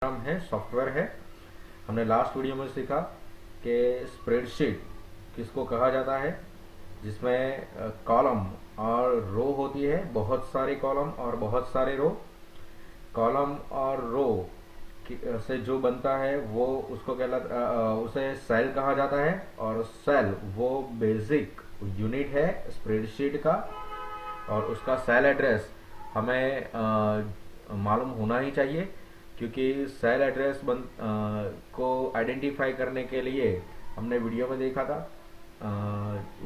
Programme है, software है। हमने लास्ट वीडियो में सीखा कि स्प्रेडशीट किसको कहा जाता है, जिसमें कॉलम और रो होती है, बहुत सारे कॉलम और बहुत सारे रो। कॉलम और रो से जो बनता है वो उसको कहलाता उसे सेल कहा जाता है। और सेल वो बेसिक यूनिट है स्प्रेडशीट का, और उसका सेल एड्रेस हमें मालूम होना ही चाहिए, क्योंकि सेल एड्रेस को आइडेंटिफाई करने के लिए हमने वीडियो में देखा था,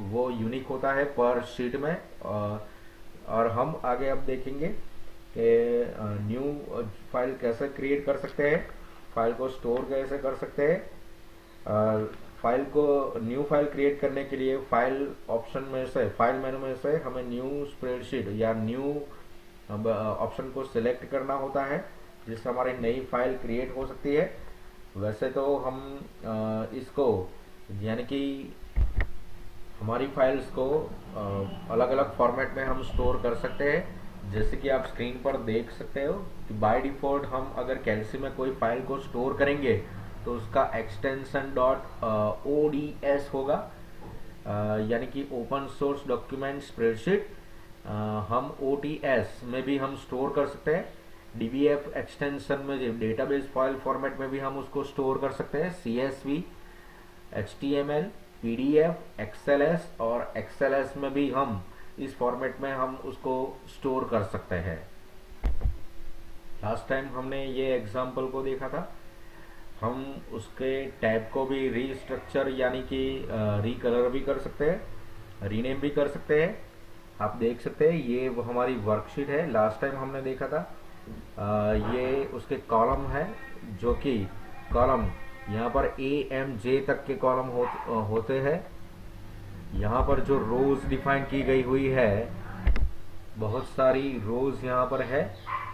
वो यूनिक होता है पर शीट में। और हम आगे अब देखेंगे कि न्यू फाइल कैसे क्रिएट कर सकते हैं, फाइल को स्टोर कैसे कर सकते हैं। फाइल को न्यू फाइल क्रिएट करने के लिए फाइल ऑप्शन में से, फाइल मेनू में से हमें न्यू स्प्रेडशीट या न्यू ऑप्शन को सिलेक्ट करना होता है, जिससे हमारी नई फाइल क्रिएट हो सकती है। वैसे तो हम इसको यानी कि हमारी फाइल्स को अलग अलग फॉर्मेट में हम स्टोर कर सकते हैं। जैसे कि आप स्क्रीन पर देख सकते हो कि बाय डिफॉल्ट हम अगर कैल्सी में कोई फाइल को स्टोर करेंगे तो उसका एक्सटेंशन डॉट ओडीएस होगा, यानी कि ओपन सोर्स डॉक्यूमेंट स्प्रेडशीट। हम ओटीएस में भी हम स्टोर कर सकते हैं, डीबीएफ एक्सटेंशन में डेटाबेस फाइल फॉर्मेट में भी हम उसको स्टोर कर सकते हैं, सीएसवी, HTML, PDF, XLS और XLS में भी हम इस फॉर्मेट में हम उसको स्टोर कर सकते हैं। लास्ट टाइम हमने ये एग्जाम्पल को देखा था। हम उसके टैब को भी रीस्ट्रक्चर यानी कि रिकलर भी कर सकते हैं, रीनेम भी कर सकते हैं। आप देख सकते हैं ये वो हमारी वर्कशीट है, लास्ट टाइम हमने देखा था। ये उसके कॉलम है, जो कि कॉलम यहाँ पर AMJ तक के कॉलम होते हैं। यहाँ पर जो रोज डिफाइन की गई हुई है, बहुत सारी रोज यहाँ पर है।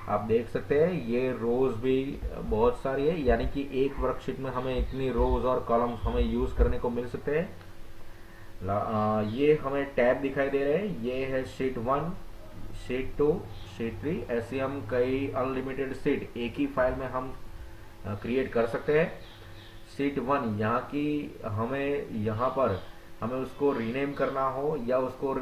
आप देख सकते हैं ये रोज भी बहुत सारी है, यानी कि एक वर्कशीट में हमें इतनी रोज और कॉलम्स हमें यूज करने को मिल सकते हैं। ये हमें टैब दिखाई दे रहे हैं, ये है शीट 1, शीट 2, शीट 3। ऐसे हम कई अनलिमिटेड शीट एक ही फाइल में हम क्रिएट कर सकते हैं। शीट 1 यहाँ की हमें यहाँ पर हमें उसको रीनेम करना हो या उसको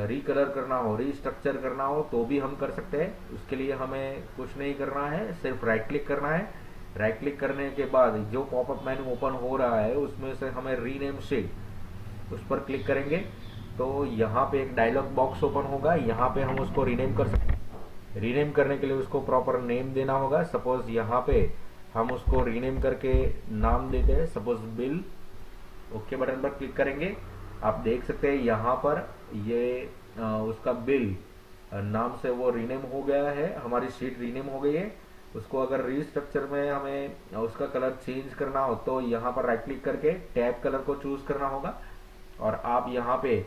रिकलर करना हो, रीस्ट्रक्चर करना हो तो भी हम कर सकते हैं। उसके लिए हमें कुछ नहीं करना है, सिर्फ राइट क्लिक करना है। राइट क्लिक करने के बाद जो पॉपअप मेन्यू ओपन हो रहा है उसमें से हमें रीनेम शीट, उस पर क्लिक करेंगे तो यहाँ पे एक डायलॉग बॉक्स ओपन होगा। यहाँ पे हम उसको रीनेम कर सकते हैं। रीनेम करने के लिए उसको प्रॉपर नेम देना होगा। सपोज यहाँ पे हम उसको रीनेम करके नाम देते हैं, सपोज बिल। ओके बटन पर क्लिक करेंगे, आप देख सकते हैं यहाँ पर ये उसका बिल नाम से वो रीनेम हो गया है, हमारी शीट रीनेम हो गई है। उसको अगर रीस्ट्रक्चर में हमें उसका कलर चेंज करना हो तो यहाँ पर राइट क्लिक करके टैब कलर को चूज करना होगा, और आप यहाँ पे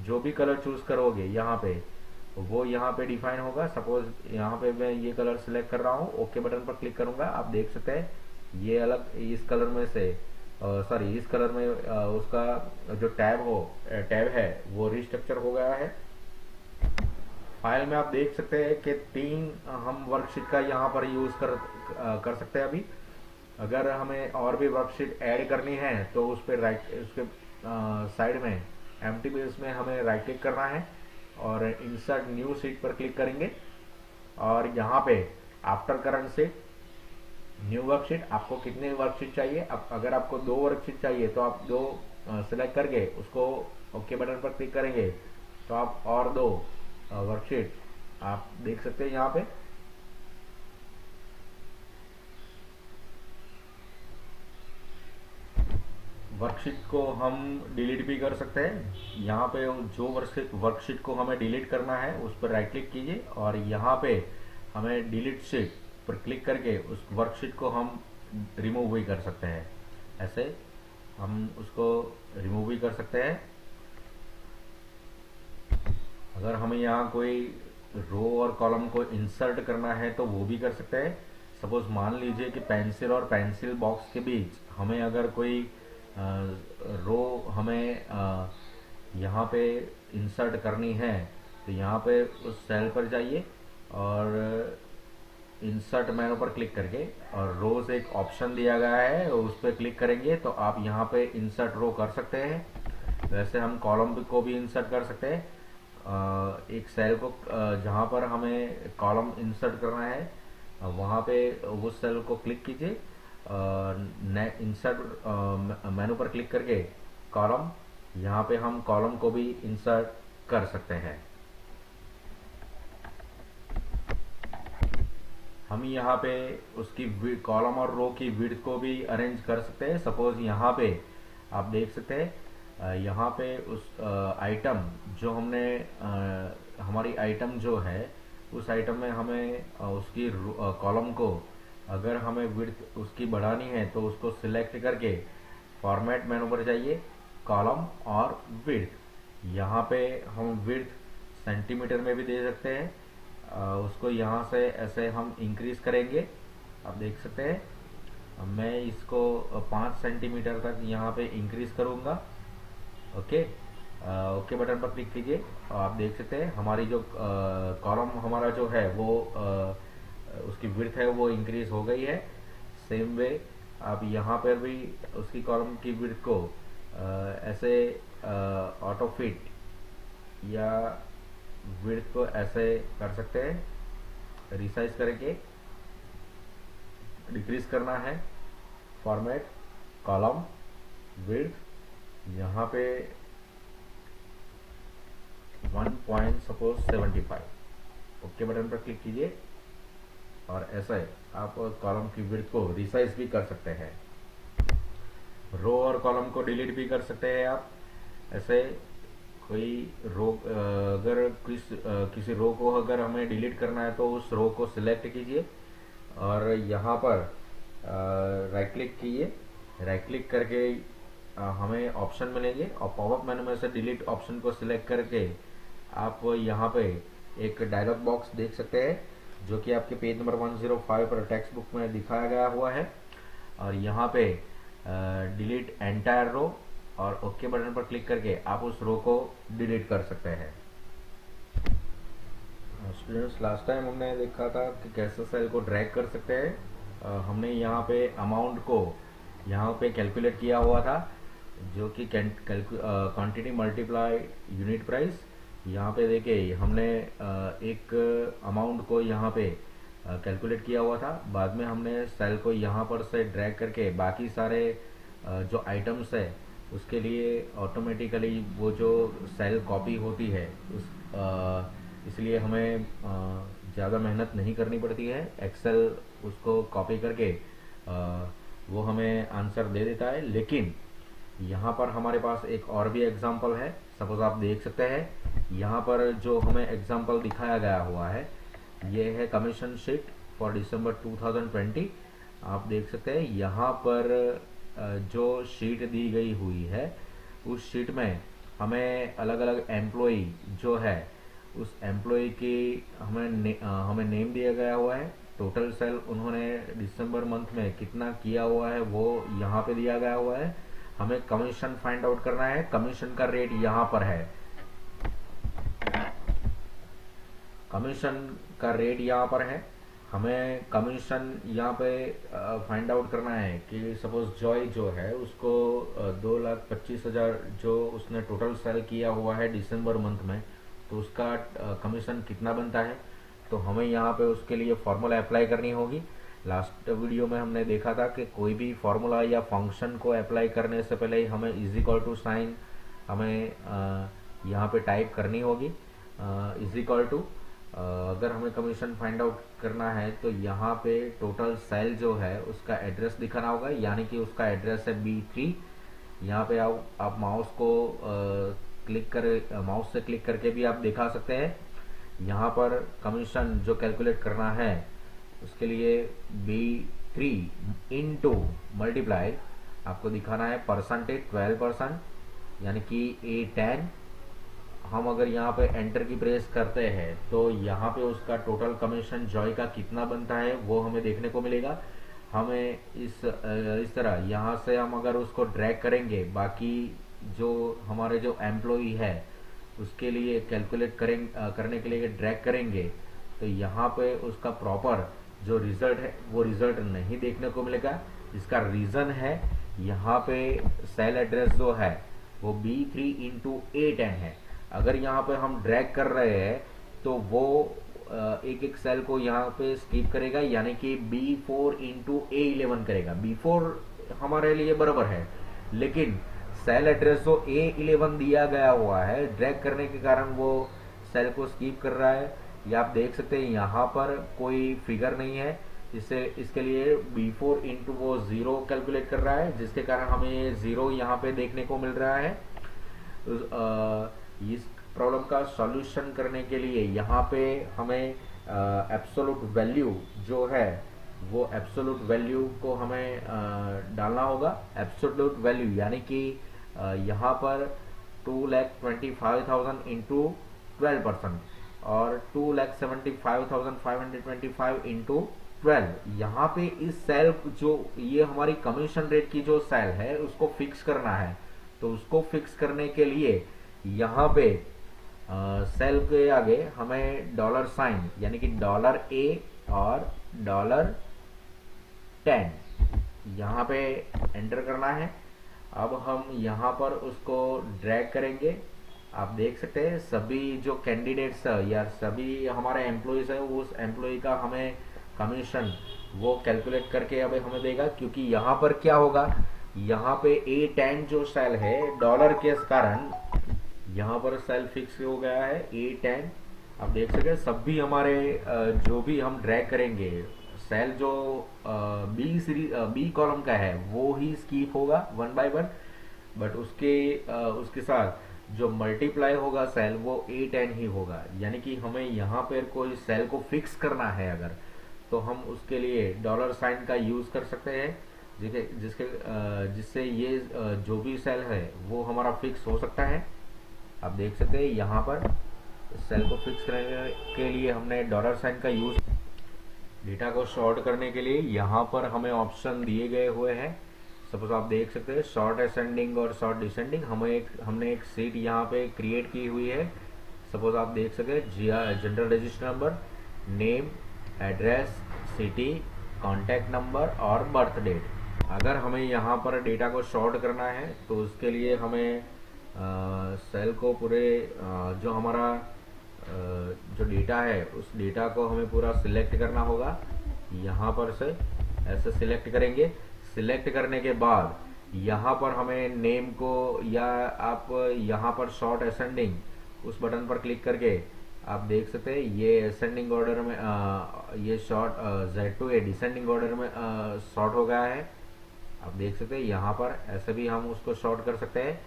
जो भी कलर चूज करोगे यहाँ पे वो यहाँ पे डिफाइन होगा। सपोज यहाँ पे मैं ये कलर सिलेक्ट कर रहा हूँ, ओके बटन पर क्लिक करूंगा। आप देख सकते हैं ये अलग इस कलर में से सॉरी इस कलर में उसका जो टैब है वो रिस्ट्रक्चर हो गया है। फाइल में आप देख सकते हैं कि 3 हम वर्कशीट का यहाँ पर यूज कर सकते हैं। अभी अगर हमें और भी वर्कशीट ऐड करनी है तो उस पर उसके साइड में एम्प्टी पेज में हमें राइट क्लिक करना है और इंसर्ट न्यू शीट पर क्लिक करेंगे। और यहाँ पे after current sheet, new worksheet, आपको कितने वर्कशीट चाहिए। अब अगर आपको 2 वर्कशीट चाहिए तो आप 2 सिलेक्ट करके उसको ओके बटन पर क्लिक करेंगे तो आप और 2 वर्कशीट आप देख सकते हैं। यहाँ पे वर्कशीट को हम डिलीट भी कर सकते हैं। यहाँ पे जो वर्कशीट को हमें डिलीट करना है उस पर राइट क्लिक कीजिए और यहाँ पे हमें डिलीट शीट पर क्लिक करके उस वर्कशीट को हम रिमूव भी कर सकते हैं। ऐसे हम उसको रिमूव भी कर सकते हैं। अगर हमें यहाँ कोई रो और कॉलम को इंसर्ट करना है तो वो भी कर सकते हैं। सपोज मान लीजिए कि पेंसिल और पेंसिल बॉक्स के बीच हमें अगर कोई रो हमें यहाँ पे इंसर्ट करनी है तो यहाँ पे उस सेल पर जाइए और इंसर्ट मेनू पर क्लिक करके और रोज एक ऑप्शन दिया गया है उस पर क्लिक करेंगे तो आप यहाँ पे इंसर्ट रो कर सकते हैं। वैसे हम कॉलम को भी इंसर्ट कर सकते हैं। एक सेल को जहाँ पर हमें कॉलम इंसर्ट करना है वहाँ पे उस सेल को क्लिक कीजिए, इंसर्ट मेनू पर क्लिक करके कॉलम, यहाँ पे हम कॉलम को भी इंसर्ट कर सकते हैं। हम यहाँ पे उसकी कॉलम और रो की विड्थ को भी अरेंज कर सकते हैं। सपोज यहाँ पे आप देख सकते हैं, यहाँ पे उस आइटम जो हमने हमारी आइटम जो है उस आइटम में हमें उसकी कॉलम को अगर हमें विड्थ उसकी बढ़ानी है तो उसको सिलेक्ट करके फॉर्मेट मेनू पर जाइए, कॉलम और विड्थ। यहाँ पे हम विड्थ सेंटीमीटर में भी दे सकते हैं। उसको यहाँ से ऐसे हम इंक्रीज करेंगे, आप देख सकते हैं। मैं इसको 5 सेंटीमीटर तक यहाँ पे इंक्रीज करूँगा। ओके, ओके बटन पर क्लिक कीजिए और आप देख सकते हैं हमारी जो कॉलम हमारा जो है वो उसकी विड्थ है वो इंक्रीज हो गई है। सेम वे आप यहाँ पर भी उसकी कॉलम की विड्थ को ऐसे ऑटो फिट या विड्थ को ऐसे कर सकते हैं, रिसाइज करके डिक्रीज करना है, फॉर्मेट कॉलम विड्थ, यहाँ पे 1.75 ओके बटन पर क्लिक कीजिए और ऐसे आप कॉलम की विड्थ को रिसाइज भी कर सकते हैं। रो और कॉलम को डिलीट भी कर सकते हैं आप। ऐसे कोई रो अगर किसी रो को अगर हमें डिलीट करना है तो उस रो को सिलेक्ट कीजिए और यहाँ पर राइट क्लिक कीजिए। राइट क्लिक करके हमें ऑप्शन मिलेंगे और पॉपअप मेनू में से डिलीट ऑप्शन को सिलेक्ट करके आप यहाँ पे एक डायलॉग बॉक्स देख सकते हैं जो कि आपके पेज नंबर 105 पर टेक्स्ट बुक में दिखाया गया हुआ है। और यहाँ पे डिलीट एंटायर रो और ओके बटन पर क्लिक करके आप उस रो को डिलीट कर सकते हैं। स्टूडेंट्स, लास्ट टाइम हमने देखा था कि कैसे सेल को ड्रैग कर सकते हैं। हमने यहाँ पे अमाउंट को यहाँ पे कैलकुलेट किया हुआ था जो कि क्वांटिटी मल्टीप्लाई यूनिट प्राइस। यहाँ पे देखिए हमने एक अमाउंट को यहाँ पे कैलकुलेट किया हुआ था। बाद में हमने सेल को यहाँ पर से ड्रैग करके बाकी सारे जो आइटम्स है उसके लिए ऑटोमेटिकली वो जो सेल कॉपी होती है इसलिए हमें ज़्यादा मेहनत नहीं करनी पड़ती है। एक्सेल उसको कॉपी करके वो हमें आंसर दे देता है। लेकिन यहाँ पर हमारे पास एक और भी एग्जांपल है। सपोज आप देख सकते हैं यहाँ पर जो हमें एग्जांपल दिखाया गया हुआ है ये है कमीशन शीट फॉर दिसंबर 2020। आप देख सकते हैं यहाँ पर जो शीट दी गई हुई है उस शीट में हमें अलग अलग एम्प्लॉई जो है उस एम्प्लॉई की हमें नेम दिया गया हुआ है। टोटल सेल उन्होंने दिसंबर मंथ में कितना किया हुआ है वो यहाँ पे दिया गया हुआ है। हमें कमीशन फाइंड आउट करना है। कमीशन का रेट यहाँ पर है, कमीशन का रेट यहाँ पर है। हमें कमीशन यहाँ पे फाइंड आउट करना है कि सपोज जॉय जो है उसको 2,25,000 जो उसने टोटल सेल किया हुआ है दिसंबर मंथ में, तो उसका कमीशन कितना बनता है। तो हमें यहाँ पे उसके लिए फॉर्मूला अप्लाई करनी होगी। लास्ट वीडियो में हमने देखा था कि कोई भी फॉर्मूला या फंक्शन को अप्लाई करने से पहले हमें इज इक्वल टू साइन हमें यहाँ पे टाइप करनी होगी। इज इक्वल टू अगर हमें कमीशन फाइंड आउट करना है तो यहाँ पे टोटल सेल जो है उसका एड्रेस दिखाना होगा, यानी कि उसका एड्रेस है B3। यहाँ पे आप माउस को माउस से क्लिक करके भी आप दिखा सकते हैं। यहाँ पर कमीशन जो कैलकुलेट करना है उसके लिए B3 इंटू मल्टीप्लाई आपको दिखाना है परसेंटेज 12%, यानी कि A10। हम अगर यहाँ पे एंटर की प्रेस करते हैं तो यहाँ पे उसका टोटल कमीशन जॉय का कितना बनता है वो हमें देखने को मिलेगा। हमें इस तरह यहाँ से हम अगर उसको ड्रैग करेंगे बाकी जो हमारे जो एम्प्लॉई है उसके लिए कैलकुलेट करने के लिए ड्रैग करेंगे तो यहाँ पे उसका प्रॉपर जो रिजल्ट है वो रिजल्ट नहीं देखने को मिलेगा। इसका रीजन है यहाँ पे सेल एड्रेस जो है वो B3 × A10 है। अगर यहाँ पे हम ड्रैग कर रहे हैं तो वो एक एक सेल को यहाँ पे स्किप करेगा, यानी कि B4 × A11 करेगा। B4 हमारे लिए बराबर है, लेकिन सेल एड्रेस जो A11 दिया गया हुआ है, ड्रैग करने के कारण वो सेल को स्किप कर रहा है। ये आप देख सकते हैं यहाँ पर कोई फिगर नहीं है, इससे इसके लिए B4 इंटू वो 0 कैलकुलेट कर रहा है, जिसके कारण हमें 0 यहाँ पे देखने को मिल रहा है। इस प्रॉब्लम का सॉल्यूशन करने के लिए यहाँ पे हमें एब्सोल्यूट वैल्यू जो है वो एब्सोल्यूट वैल्यू को हमें डालना होगा। एब्सोल्यूट वैल्यू यानी कि यहाँ पर 2,25,000 इंटू 12% और 2,75,525 इंटू 12। यहाँ पे इस सेल जो ये हमारी कमीशन रेट की जो सेल है उसको फिक्स करना है। तो उसको फिक्स करने के लिए यहाँ पे सेल के आगे हमें डॉलर साइन यानी कि $A और $10 यहाँ पे एंटर करना है। अब हम यहाँ पर उसको ड्रैग करेंगे। आप देख सकते हैं सभी जो कैंडिडेट्स या सभी हमारे एम्प्लॉयज है उस एम्प्लॉय का हमें कमीशन वो कैलकुलेट करके अब हमें देगा, क्योंकि यहाँ पर क्या होगा, यहाँ पे A10 जो सेल है डॉलर के कारण यहाँ पर सेल फिक्स हो गया है A10। आप देख सकते हैं सभी हमारे जो भी हम ड्रैग करेंगे सेल जो बी कॉलम का है वो ही स्कीप होगा 1 बाय 1, बट उसके साथ जो मल्टीप्लाई होगा सेल वो A10 ही होगा। यानी कि हमें यहाँ पर कोई सेल को फिक्स करना है अगर, तो हम उसके लिए डॉलर साइन का यूज कर सकते हैं, जिससे ये जो भी सेल है वो हमारा फिक्स हो सकता है। आप देख सकते हैं यहाँ पर सेल को फिक्स करने के लिए हमने डॉलर साइन का यूज। डेटा को शॉर्ट करने के लिए यहाँ पर हमें ऑप्शन दिए गए हुए हैं। सपोज आप देख सकते हैं शॉर्ट असेंडिंग और शॉर्ट डिसेंडिंग। हमने एक सीट यहाँ पे क्रिएट की हुई है। सपोज आप देख सकते हैं general register number, name, address, city, contact number और बर्थ डेट। अगर हमें यहाँ पर डेटा को शॉर्ट करना है तो उसके लिए हमें सेल को पूरे जो हमारा जो डेटा है उस डेटा को हमें पूरा सिलेक्ट करना होगा। यहाँ पर से ऐसे सिलेक्ट करेंगे। सिलेक्ट करने के बाद यहाँ पर हमें नेम को या आप यहाँ पर शॉर्ट असेंडिंग उस बटन पर क्लिक करके आप देख सकते हैं ये असेंडिंग ऑर्डर में ये शॉर्ट Z2A डिसेंडिंग ऑर्डर में शॉर्ट हो गया है। आप देख सकते हैं यहाँ पर ऐसे भी हम उसको शॉर्ट कर सकते हैं।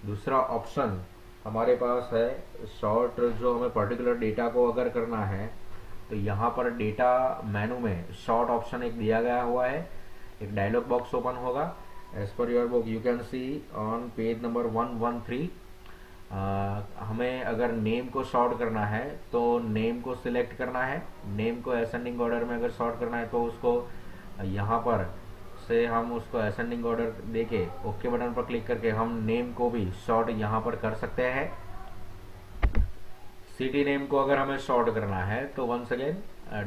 दूसरा ऑप्शन हमारे पास है शॉर्ट, जो हमें पर्टिकुलर डेटा को अगर करना है तो यहाँ पर डेटा मेनू में शॉर्ट ऑप्शन एक दिया गया हुआ है। एक डायलॉग बॉक्स ओपन होगा। As per your book you can see on page number 113। हमें अगर नेम को शॉर्ट करना है तो नेम को सिलेक्ट करना है। नेम को असेंडिंग ऑर्डर में अगर शॉर्ट करना है तो उसको यहाँ पर से हम उसको असेंडिंग ऑर्डर देके ओके बटन पर क्लिक करके हम नेम को भी शॉर्ट यहाँ पर कर सकते हैं। सिटी नेम को अगर हमें शॉर्ट करना है तो वंस अगेन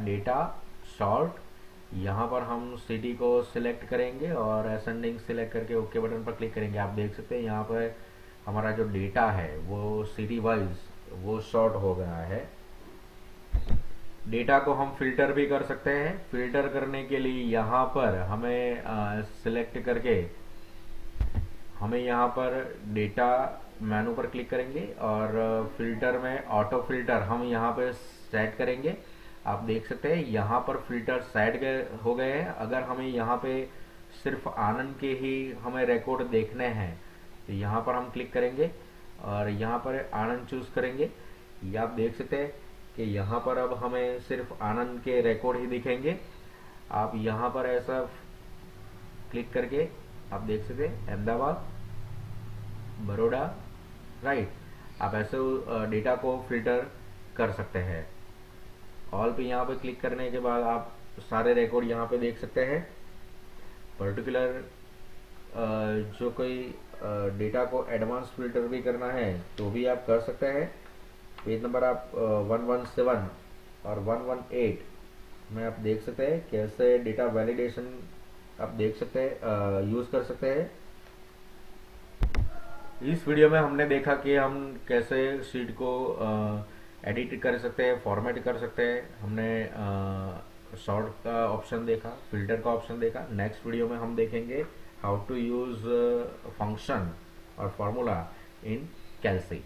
डेटा शॉर्ट, यहाँ पर हम सिटी को सिलेक्ट करेंगे और असेंडिंग सिलेक्ट करके ओके बटन पर क्लिक करेंगे। आप देख सकते हैं यहाँ पर हमारा जो डेटा है वो सिटी वाइज वो शॉर्ट हो गया है। डेटा को हम फिल्टर भी कर सकते हैं। फिल्टर करने के लिए यहाँ पर हमें सिलेक्ट करके हमें यहाँ पर डेटा मेनू पर क्लिक करेंगे और फिल्टर में ऑटो फिल्टर हम यहाँ पे सेट करेंगे। आप देख सकते हैं यहाँ पर फिल्टर सेट हो गए हैं। अगर हमें यहाँ पे सिर्फ आनंद के ही हमें रिकॉर्ड देखने हैं तो यहाँ पर हम क्लिक करेंगे और यहाँ पर आनंद चूज करेंगे। ये आप देख सकते हैं कि यहाँ पर अब हमें सिर्फ आनंद के रिकॉर्ड ही दिखेंगे। आप यहाँ पर ऐसा क्लिक करके आप देख सकते हैं अहमदाबाद, बड़ौदा, राइट। आप ऐसे डेटा को फिल्टर कर सकते हैं। ऑल पे यहाँ पे क्लिक करने के बाद आप सारे रिकॉर्ड यहाँ पे देख सकते हैं। पर्टिकुलर जो कोई डेटा को एडवांस फिल्टर भी करना है तो भी आप कर सकते हैं। पेज नंबर आप 117 और 118 में आप देख सकते हैं कैसे डेटा वैलिडेशन आप देख सकते हैं यूज़ कर सकते हैं। इस वीडियो में हमने देखा कि हम कैसे शीट को एडिट कर सकते हैं, फॉर्मेट कर सकते हैं। हमने शॉर्ट का ऑप्शन देखा, फिल्टर का ऑप्शन देखा। नेक्स्ट वीडियो में हम देखेंगे हाउ टू यूज़ फंक्शन और फार्मूला इन कैल्सी।